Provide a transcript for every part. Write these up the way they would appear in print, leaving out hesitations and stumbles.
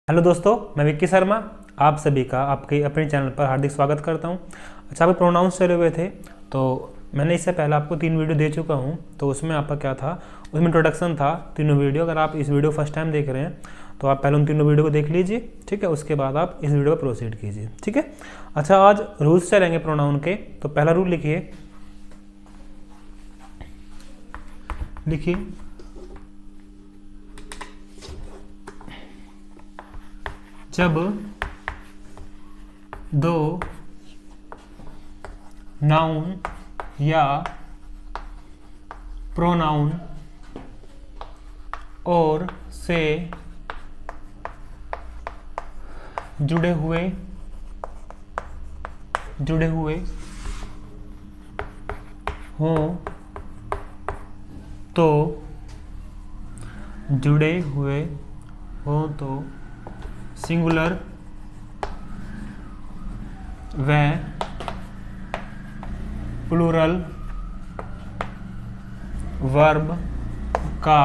Hello दोस्तों, मैं विक्की शर्मा आप सभी का आपके अपने चैनल पर हार्दिक स्वागत करता हूं। अच्छा, आप प्रोनाउंस चले हुए थे तो मैंने इससे पहले आपको 3 वीडियो दे चुका हूं। तो उसमें आपका क्या था, उसमें इंट्रोडक्शन था तीनों वीडियो। अगर आप इस वीडियो फर्स्ट टाइम देख रहे हैं तो आप पहले उन तीनों वीडियो को देख लीजिए, ठीक है। उसके बाद आप इस वीडियो पर प्रोसीड कीजिए, ठीक है। अच्छा, आज रूल्स चलेंगे प्रोनाउन के। तो पहला रूल लिखिए जब दो नाउन या प्रोनाउन और से जुड़े हुए हों तो सिंगुलर व प्लूरल वर्ब का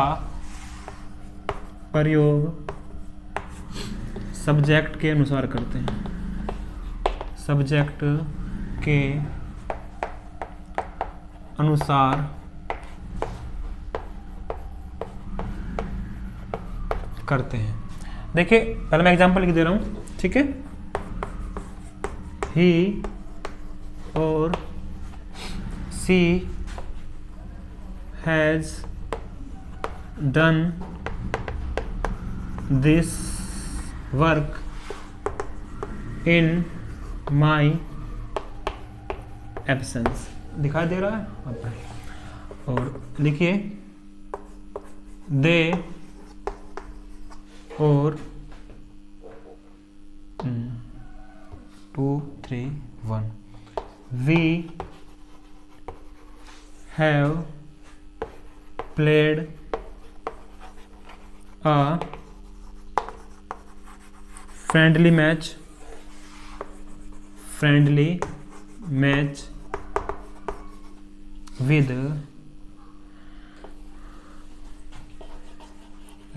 प्रयोग सब्जेक्ट के अनुसार करते हैं। सब्जेक्ट के अनुसार करते हैं। देखिए, पहले मैं एग्जांपल लिख दे रहा हूं, ठीक है। He or she has done this work in my absence. दिखाई दे रहा है? और लिखिए दे और 2 3 1 we have played a friendly match with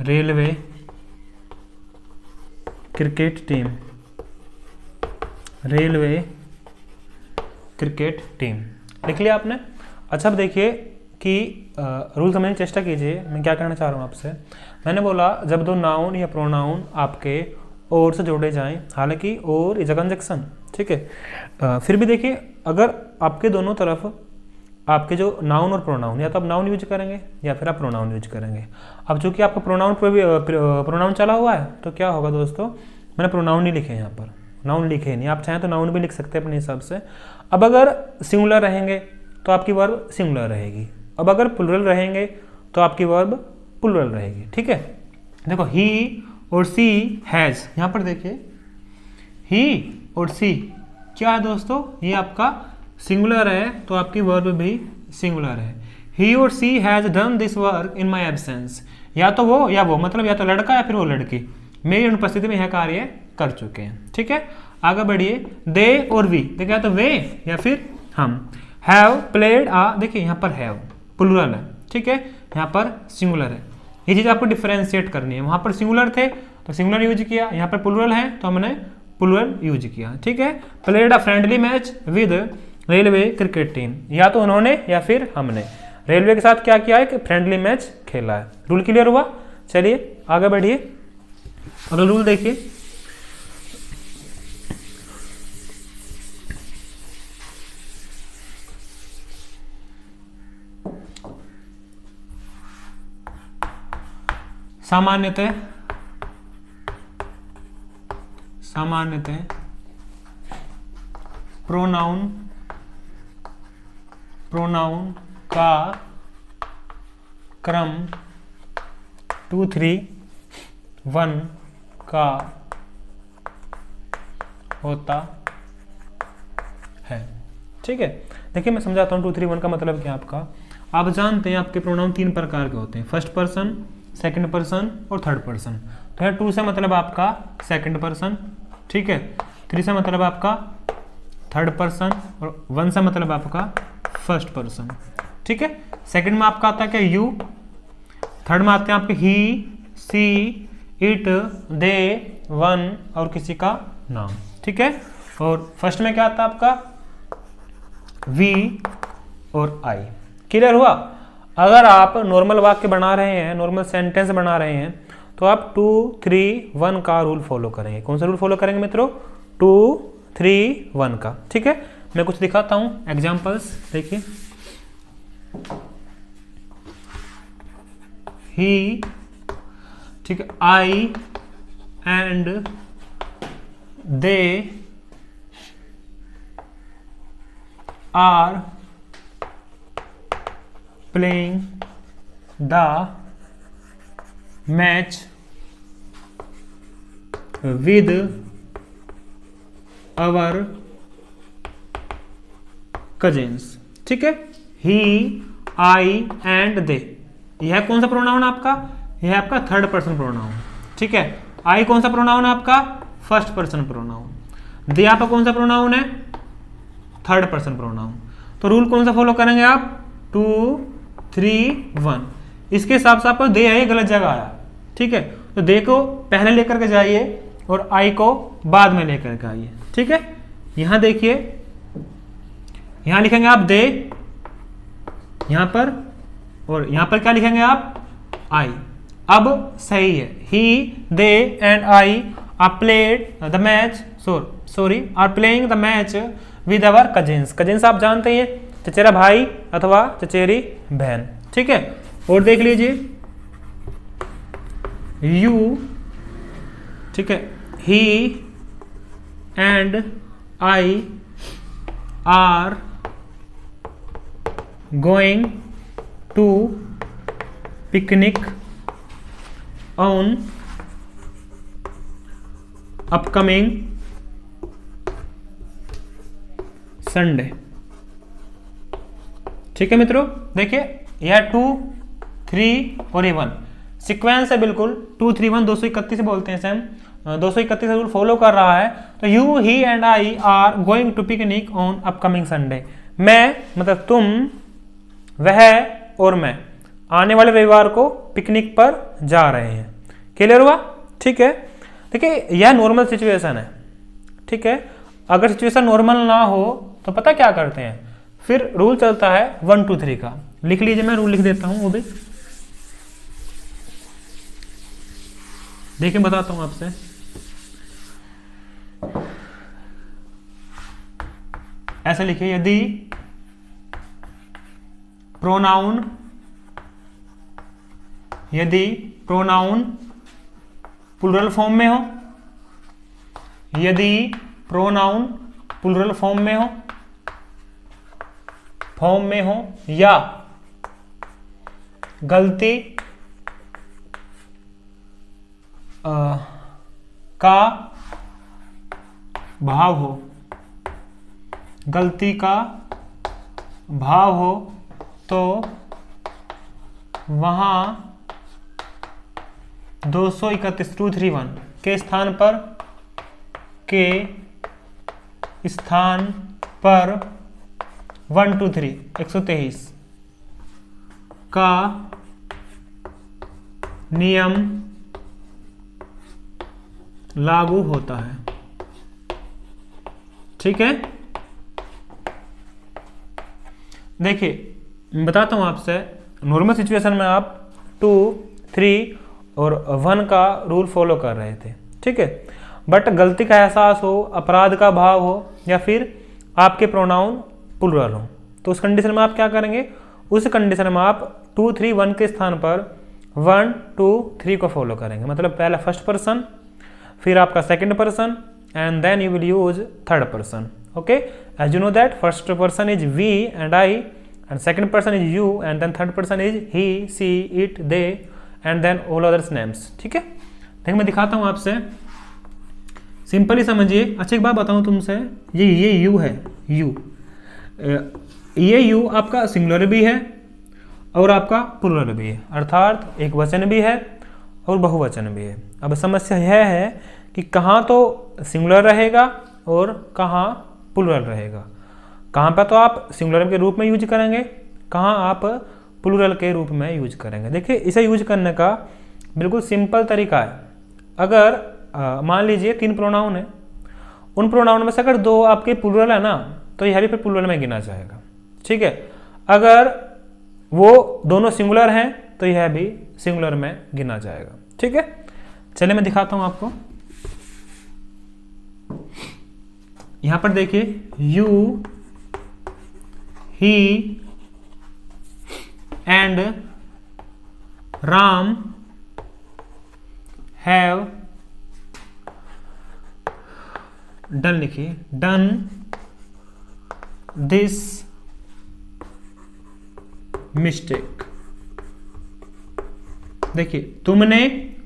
railway cricket team. लिख लिया आपने? अच्छा, अब देखिए कि रूल समझने की चेष्टा कीजिए। मैं क्या कहना चाह रहा हूँ आपसे। मैंने बोला जब दो नाउन या प्रोनाउन आपके और से जोड़े जाएं, हालांकि और इज अ कंजक्शन, ठीक है। फिर भी देखिए, अगर आपके दोनों तरफ आपके जो नाउन और प्रोनाउन, या तो आप नाउन यूज करेंगे या फिर आप प्रोनाउन यूज करेंगे। अब चूंकि आपका प्रोनाउन चला हुआ है तो क्या होगा दोस्तों, मैंने प्रोनाउन नहीं लिखे यहाँ पर, नाउन लिखे नहीं। आप चाहें तो नाउन भी लिख सकते हैं अपने हिसाब से। अब अगर सिंगुलर रहेंगे तो आपकी वर्ब सिंगुलर रहेगी। अब अगर प्लूरल रहेंगे तो आपकी वर्ब प्लूरल रहेगी, ठीक है। देखो, ही और सी हैज, यहाँ पर देखिए ही और सी क्या है दोस्तों, ये आपका सिंगुलर है तो आपकी वर्ब भी सिंगुलर है। He or she has done this work in my absence. या तो वो या वो, मतलब या तो लड़का या फिर वो लड़की मेरी अनुपस्थिति में यह कार्य कर चुके हैं, ठीक है। आगे बढ़िए, दे और वी, देखिए या तो वे या फिर हम। हैव प्लेड आ, देखिए यहाँ पर हैव प्लूरल है, ठीक है, यहाँ पर सिंगुलर है। ये चीज आपको डिफरेंशिएट करनी है। वहां पर सिंगुलर थे तो सिंगुलर यूज किया, यहाँ पर प्लूरल है तो हमने प्लूरल यूज किया, ठीक है। Played a friendly match with railway cricket team, या तो उन्होंने या फिर हमने रेलवे के साथ क्या किया है कि फ्रेंडली मैच खेला है। रूल क्लियर हुआ? चलिए आगे बढ़िए। अगला रूल देखिए, सामान्यतः प्रोनाउन का क्रम 2 3 1 का होता है, ठीक है। देखिए, मैं समझाता हूँ 2 3 1 का मतलब क्या आपका। आप जानते हैं आपके प्रोनाउन 3 प्रकार के होते हैं, फर्स्ट पर्सन, सेकंड पर्सन और थर्ड पर्सन। तो यहाँ 2 से मतलब आपका सेकंड पर्सन, ठीक है। 3 से मतलब आपका थर्ड पर्सन और 1 से मतलब आपका फर्स्ट पर्सन, ठीक है। सेकंड में आपका आता है क्या, यू। थर्ड में आते हैं आपके ही, सी, इट, दे, वन और किसी का नाम, ठीक है। और फर्स्ट में क्या आता है आपका, वी और आई। क्लियर हुआ। अगर आप नॉर्मल वाक्य बना रहे हैं, नॉर्मल सेंटेंस बना रहे हैं, तो आप 2 3 1 का रूल फॉलो करेंगे। कौन सा रूल फॉलो करेंगे मित्रों, 2 3 1 का, ठीक है। मैं कुछ दिखाता हूं एग्जांपल्स, देखिए। ही, ठीक है, I and they are playing the match with our cousins, ठीक है। ही, आई एंड दे, यह कौन सा प्रोनाउन है आपका, यह आपका थर्ड पर्सन प्रोनाउन, ठीक है। आई कौन सा प्रोनाउन है आपका, फर्स्ट पर्सन प्रोनाउन। दे आपका कौन सा प्रोनाउन है, थर्ड पर्सन प्रोनाउन। तो रूल कौन सा फॉलो करेंगे आप, 2 3 1। इसके हिसाब से आपको दे है गलत जगह आया, ठीक है। तो दे को पहले लेकर के जाइए और आई को बाद में लेकर के आइए, ठीक है। यहां देखिए, यहां लिखेंगे आप दे यहां पर, और यहां पर क्या लिखेंगे आप, आई। अब सही है, he they and I are played the match, are playing the match with our cousins. Cousins आप जानते हैं, चचेरा भाई अथवा चचेरी बहन, ठीक है। और देख लीजिए, यू, ठीक है, he and I are going to picnic on upcoming Sunday, ठीक है मित्रों। देखिए यह 2 3 और ये 1 सिक्वेंस है, बिल्कुल 2 3 1 231 बोलते हैं सेम, 231 रूल फॉलो कर रहा है। तो you, he and I are going to picnic on upcoming Sunday. मैं मतलब तुम, वह और मैं आने वाले रविवार को पिकनिक पर जा रहे हैं। क्लियर हुआ, ठीक है। देखिए यह नॉर्मल सिचुएशन है, ठीक है। अगर सिचुएशन नॉर्मल ना हो तो पता क्या करते हैं, फिर रूल चलता है 1 2 3 का। लिख लीजिए, मैं रूल लिख देता हूं वो भी, देखिए बताता हूं आपसे। ऐसे लिखिए, यदि प्रोनाउन प्लूरल फॉर्म में हो, यदि प्रोनाउन प्लूरल फॉर्म में हो या गलती का भाव हो, गलती का भाव हो, तो वहां 231 2 3 1 के स्थान पर 1 2 3 123 का नियम लागू होता है, ठीक है। देखिए मैं बताता हूं आपसे, नॉर्मल सिचुएशन में आप 2 3 और 1 का रूल फॉलो कर रहे थे, ठीक है। बट गलती का एहसास हो, अपराध का भाव हो, या फिर आपके प्रोनाउन प्लूरल हो, तो उस कंडीशन में आप क्या करेंगे, उस कंडीशन में आप 2 3 1 के स्थान पर 1 2 3 को फॉलो करेंगे। मतलब पहला फर्स्ट पर्सन, फिर आपका second person, and then you will use third person, okay. As you know that first person is we and I, and second person is you, and then third person is he she it they, and then all others names, ठीक है। देखिए मैं दिखाता हूं आपसे, simply समझिए। अच्छा एक बात बताऊं तुमसे, ये यू है, यू, ये यू आपका सिंगुलर भी है और आपका प्लूरल भी है, अर्थात एक वचन भी है और बहुवचन भी है। अब समस्या यह है कि कहाँ तो सिंगुलर रहेगा और कहाँ प्लूरल रहेगा। कहाँ पर तो आप सिंगुलर के रूप में यूज करेंगे, कहाँ आप प्लूरल के रूप में यूज करेंगे। देखिए इसे यूज करने का बिल्कुल सिंपल तरीका है। अगर मान लीजिए 3 प्रोनाउन है, उन प्रोनाउन में से अगर 2 आपके प्लूरल है ना तो यह भी फिर प्लूरल में गिना जाएगा। ठीक है, अगर वो दोनों सिंगुलर हैं तो यह भी सिंगुलर में गिना जाएगा। ठीक है, चलिए मैं दिखाता हूं आपको। यहां पर देखिए you, he and Ram have done, लिखिए डन दिस मिस्टेक। देखिए तुमने,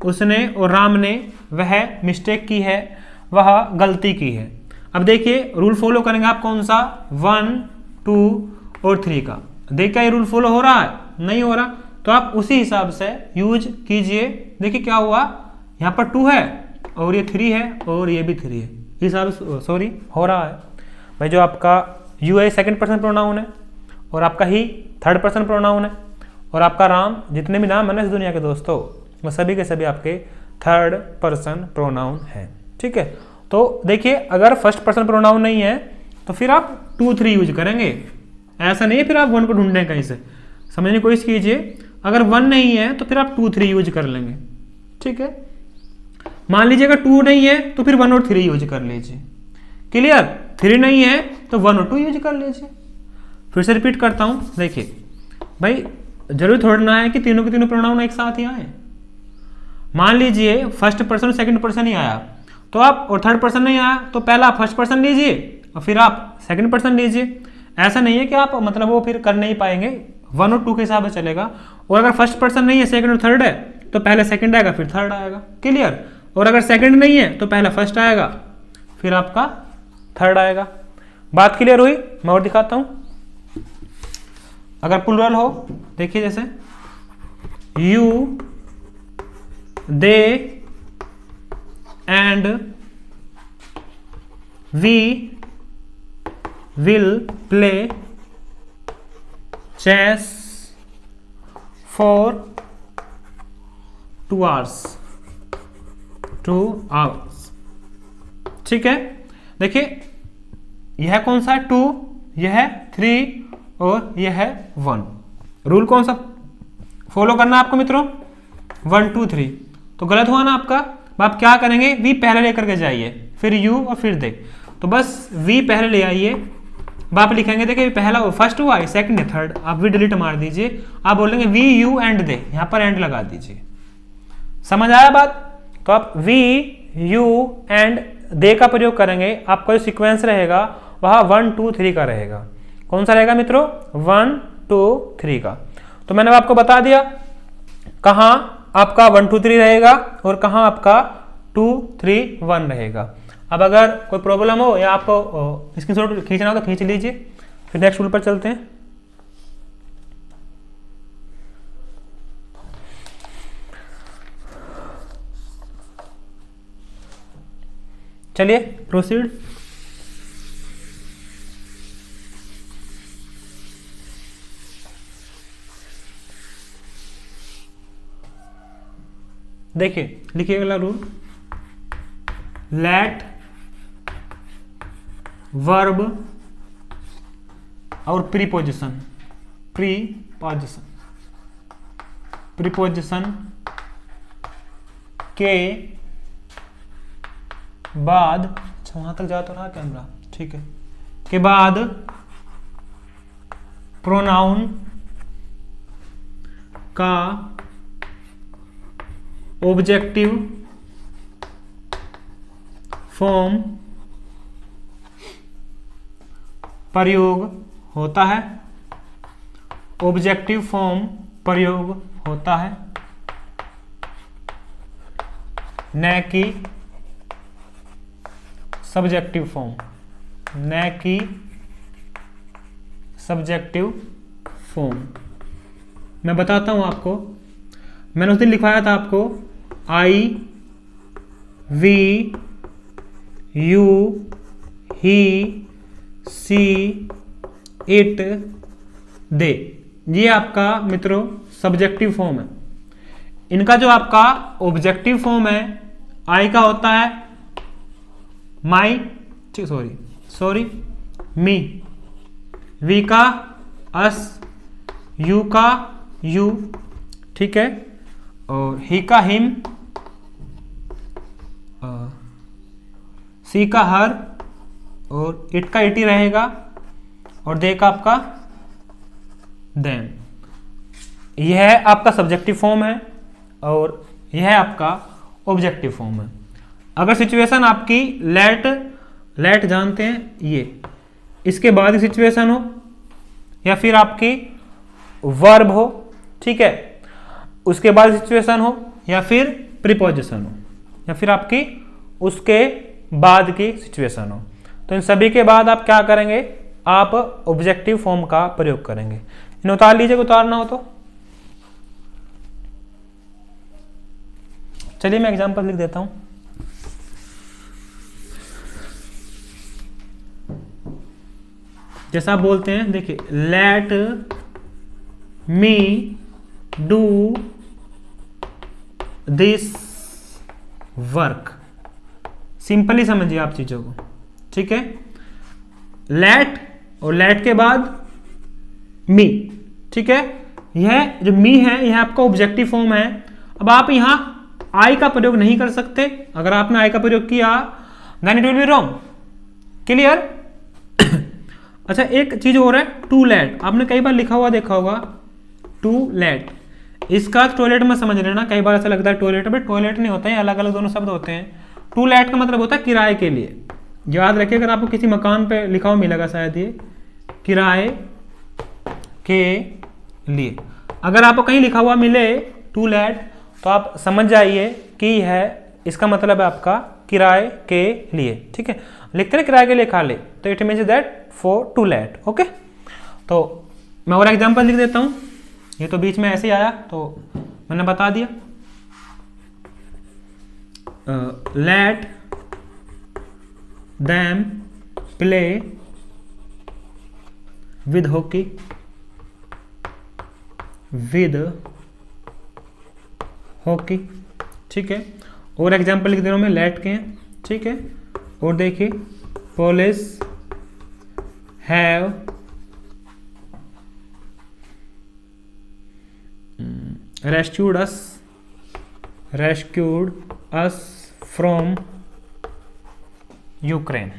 उसने और राम ने वह मिस्टेक की है, वह गलती की है। अब देखिए रूल फॉलो करेंगे आप कौन सा, 1, 2 और 3 का। देखिए ये रूल फॉलो हो रहा है, नहीं हो रहा, तो आप उसी हिसाब से यूज कीजिए। देखिए क्या हुआ, यहाँ पर 2 है और ये 3 है और ये भी 3 है, हिसाब सॉरी हो रहा है भाई। जो आपका यू है सेकंड पर्सन प्रोनाउन है और आपका ही थर्ड पर्सन प्रोनाउन है और आपका राम, जितने भी नाम है ना इस दुनिया के दोस्तों, वो सभी के सभी आपके थर्ड पर्सन प्रोनाउन है। ठीक है, तो देखिए अगर फर्स्ट पर्सन प्रोनाउन नहीं है तो फिर आप 2, 3 यूज करेंगे, ऐसा नहीं है फिर आप 1 को ढूंढने कहीं से, समझने की कोशिश कीजिए। अगर 1 नहीं है तो फिर आप 2, 3 यूज कर लेंगे। ठीक है, मान लीजिए अगर 2 नहीं है तो फिर 1 और 3 यूज कर लीजिए। क्लियर, 3 नहीं है तो 1 और 2 यूज कर लीजिए। फिर से रिपीट करता हूं, देखिए भाई जरूरी थोड़ा ना है कि तीनों के तीनों प्रोनाउन एक साथ ही आए। मान लीजिए फर्स्ट पर्सन सेकंड पर्सन ही आया तो आप, और थर्ड पर्सन नहीं आया तो पहला आप फर्स्ट पर्सन लीजिए और फिर आप सेकंड पर्सन लीजिए। ऐसा नहीं है कि आप मतलब वो फिर कर नहीं पाएंगे, 1 और 2 के हिसाब से चलेगा। और अगर फर्स्ट पर्सन नहीं है, सेकंड और थर्ड है, तो पहले सेकंड आएगा फिर थर्ड आएगा। क्लियर, और अगर सेकंड नहीं है तो पहला फर्स्ट आएगा फिर आपका थर्ड आएगा। बात क्लियर हुई? मैं और दिखाता हूं। अगर प्लूरल हो, देखिए जैसे you, they and we will play chess for 2 hours। ठीक है, देखिए यह कौन सा है, 2, यह 3 और यह है 1। रूल कौन सा फॉलो करना है आपको मित्रों, 1, 2, 3। तो गलत हुआ ना आपका। आप क्या करेंगे, वी पहले लेकर के जाइए, फिर यू और फिर दे। तो बस वी पहले ले आइए, आप लिखेंगे, देखिए पहला फर्स्ट हुआ, सेकंड है, थर्ड, आप वी डिलीट मार दीजिए। आप बोलेंगे वी यू एंड दे, यहां पर एंड लगा दीजिए। समझ आया बात? तो आप वी यू एंड दे का प्रयोग करेंगे, आपका जो सीक्वेंस रहेगा वह 1, 2, 3 का रहेगा। कौन सा रहेगा मित्रों, 1, 2, 3 का। तो मैंने आपको बता दिया कहां आपका 1, 2, 3 रहेगा और कहां आपका 2, 3, 1 रहेगा। अब अगर कोई प्रॉब्लम हो या आपको स्क्रीनशॉट खींचना हो तो खींच लीजिए। फिर नेक्स्ट रूल पर चलते हैं। चलिए प्रोसीड। देखिए लिखिए अगला रूल, लेट वर्ब और प्रीपोजिशन के बाद, अच्छा वहां तक जा तो रहा कैमरा, ठीक है, के बाद प्रोनाउन का ऑब्जेक्टिव फॉर्म प्रयोग होता है। ऑब्जेक्टिव फॉर्म प्रयोग होता है, न कि सब्जेक्टिव फॉर्म, न कि सब्जेक्टिव फॉर्म। मैं बताता हूं आपको, मैंने उस दिन लिखवाया था आपको I, we, you, he, she, it, they. ये आपका मित्रों सब्जेक्टिव फॉर्म है। इनका जो आपका ऑब्जेक्टिव फॉर्म है आई का होता है माई, ठीक, सॉरी मी, वी का अस, यू का यू, ठीक है, और ही का हिम, सी का हर, और इट का इटी रहेगा, और दे का आपका देम। यह है आपका सब्जेक्टिव फॉर्म है और यह है आपका ऑब्जेक्टिव फॉर्म है। अगर सिचुएशन आपकी लेट जानते हैं ये, इसके बाद ही सिचुएशन हो या फिर आपकी वर्ब हो, ठीक है, उसके बाद सिचुएशन हो या फिर प्रीपोजिशन हो या फिर आपकी उसके बाद की सिचुएशन हो, तो इन सभी के बाद आप क्या करेंगे, आप ऑब्जेक्टिव फॉर्म का प्रयोग करेंगे। इन उतार लीजिए, उतारना हो तो। चलिए मैं एग्जांपल लिख देता हूं। जैसा आप बोलते हैं, देखिए, let me do this work. Simply समझिए आप चीजों को, ठीक है। लेट और लेट के बाद मी, ठीक है। यह जो मी है यह आपका ऑब्जेक्टिव फॉर्म है। अब आप यहां आई का प्रयोग नहीं कर सकते। अगर आपने आई का प्रयोग किया then it will be wrong. Clear? अच्छा, एक चीज और है, टू लेट। आपने कई बार लिखा हुआ देखा होगा टू लेट। इसका टॉयलेट में समझ लेना, कई बार ऐसा लगता है टॉयलेट, बट टॉयलेट नहीं होता है, अलग अलग दोनों शब्द होते हैं। टू लेट का मतलब होता है किराए के लिए। याद रखिए, अगर आपको किसी मकान पे लिखा हुआ मिलेगा शायद ये किराए के लिए, अगर आपको कहीं लिखा हुआ मिले टू लेट, तो आप समझ जाइए कि यह इसका मतलब है आपका किराए के लिए, ठीक है। लिखते हैं किराए के लिए खा ले, तो it means that for too late. Okay, तो मैं और एग्जांपल लिख देता हूं। ये तो बीच में ऐसे ही आया तो मैंने बता दिया। Late them play with hockey, with hockey, ठीक है। और एग्जांपल लिख दे रहा हूं मैं लेट के हैं, ठीक है। और देखिए, police have rescued us from Ukraine,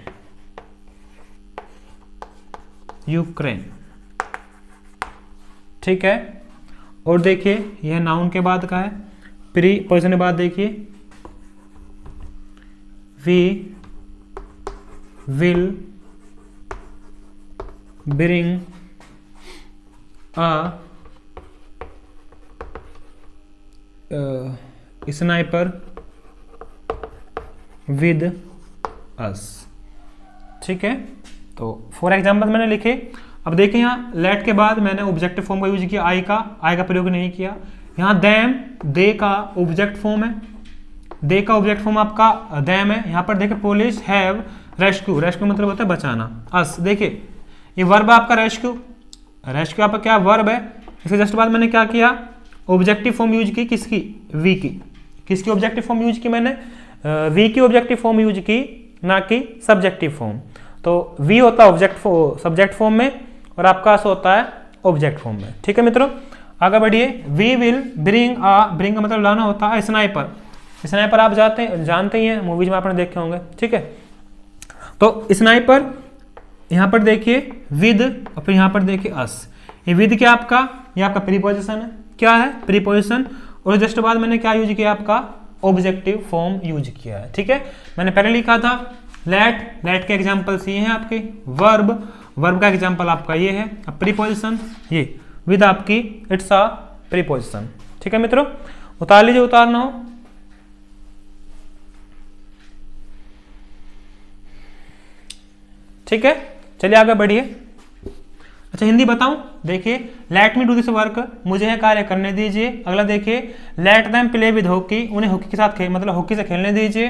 ठीक है। और देखिए, यह नाउन के बाद का है। प्री पोजिशन के बाद देखिए, we will bring a sniper with us, ठीक है। तो फॉर एग्जाम्पल मैंने लिखे। अब देखिए, यहाँ लेट के बाद मैंने ऑब्जेक्टिव फॉर्म का यूज किया, आई का प्रयोग नहीं किया। यहाँ देम, दे का ऑब्जेक्ट फॉर्म है, दे का ऑब्जेक्ट फॉर्म आपका देम है। यहाँ पर देखिए, पुलिस हैव रेस्क्यू मतलब होता है बचाना। अस, देखिए ये वर्ब आपका रेस्क्यू आपका क्या वर्ब है। इसके जस्ट बाद मैंने क्या किया, ऑब्जेक्टिव फॉर्म यूज की, किसकी, वी की। किसकी ऑब्जेक्टिव फॉर्म यूज की मैंने, वी की ऑब्जेक्टिव फॉर्म यूज की, ना कि सब्जेक्टिव फॉर्म। तो वी होता है सब्जेक्ट फॉर्म में और आपका अस होता है ऑब्जेक्ट फॉर्म में, ठीक है मित्रों। आगे बढ़िए, वी विल ब्रिंग का मतलब लाना होता है स्नाइपर आप जानते ही हैं, मूवीज में आपने देखे होंगे, ठीक है। तो स्नाइपर यहाँ पर देखिए विद, और फिर यहाँ पर देखिए अस। ये विद क्या आपका, ये आपका प्रीपोजिशन है, क्या है, प्रीपोजिशन। और जस्ट बाद मैंने क्या यूज किया, आपका ऑब्जेक्टिव फॉर्म यूज किया है, ठीक है। मैंने पहले लिखा था लेट के एग्जांपल्स ये हैं आपके, वर्ब का एग्जांपल आपका ये है, अब प्रीपोजिशन ये विद आपकी इट्स अ प्रीपोजिशन, ठीक है मित्रों। उतार लीजिए, उतारना हो। ठीक है, चलिए आगे बढ़िए। अच्छा, हिंदी बताऊं, देखिए, let me do this work, मुझे यह कार्य करने दीजिए। अगला देखिए, let them play with hockey, उन्हें हॉकी के साथ मतलब हॉकी से खेलने दीजिए।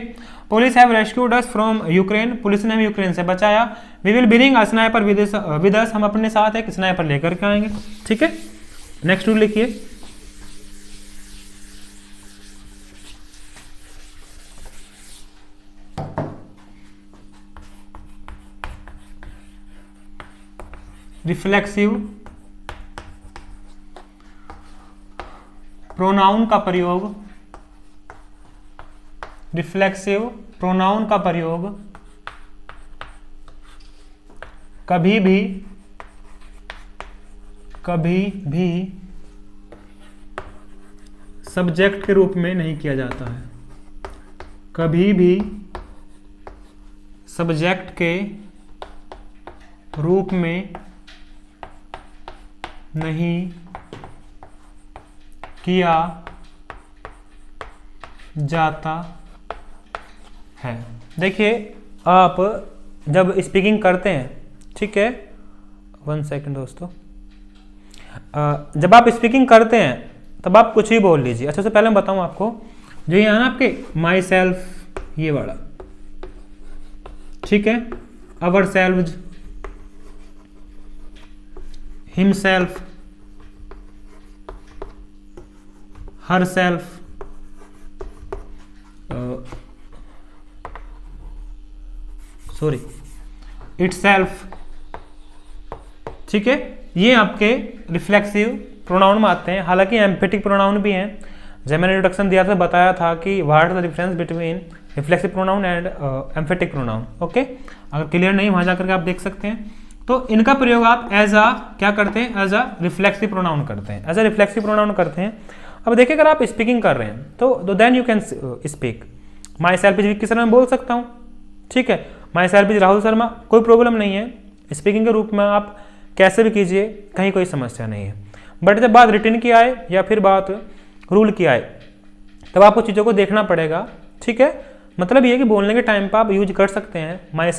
Police have rescued us from Ukraine, police ने हमें यूक्रेन से बचाया। We will bring a sniper with us, हम अपने साथ एक स्नाइपर लेकर के आएंगे, ठीक है। नेक्स्ट रूल लिखिए। रिफ्लेक्सिव प्रोनाउन का प्रयोग, रिफ्लेक्सिव प्रोनाउन का प्रयोग कभी भी सब्जेक्ट के रूप में नहीं किया जाता है, कभी भी सब्जेक्ट के रूप में नहीं किया जाता है। देखिए आप जब स्पीकिंग करते हैं, ठीक है, 1 सेकंड दोस्तों, जब आप स्पीकिंग करते हैं तब आप कुछ ही बोल लीजिए। अच्छा, से पहले मैं बताऊं आपको, जो यहाँ ना आपके माई सेल्फ, ये वाला, ठीक है, ourselves, himself, herself, sorry, itself, ठीक है, ये आपके रिफ्लेक्सिव प्रोनाउन में आते हैं। हालांकि एम्फेटिक प्रोनाउन भी हैं, जब मैंने इंट्रोडक्शन दिया था बताया था कि what is the difference between reflexive pronoun and emphatic pronoun. Okay, अगर क्लियर नहीं वहां जाकर के आप देख सकते हैं। तो इनका प्रयोग आप एज अ क्या करते हैं, एज अ रिफ्लेक्सिव प्रोनाउन करते हैं, एज अ रिफ्लेक्सिव प्रोनाउन करते हैं। अब देखिए अगर आप स्पीकिंग कर रहे हैं तो then you can speak myself is Vicky Sharma, मैं बोल सकता हूँ, ठीक है, myself is Rahul Sharma, कोई प्रॉब्लम नहीं है। स्पीकिंग के रूप में आप कैसे भी कीजिए, कहीं कोई समस्या नहीं है। बट जब बात रिटन की आए या फिर बात रूल की आए, तब आपको चीज़ों को देखना पड़ेगा, ठीक है। मतलब ये कि बोलने के टाइम पर आप यूज कर सकते हैं माई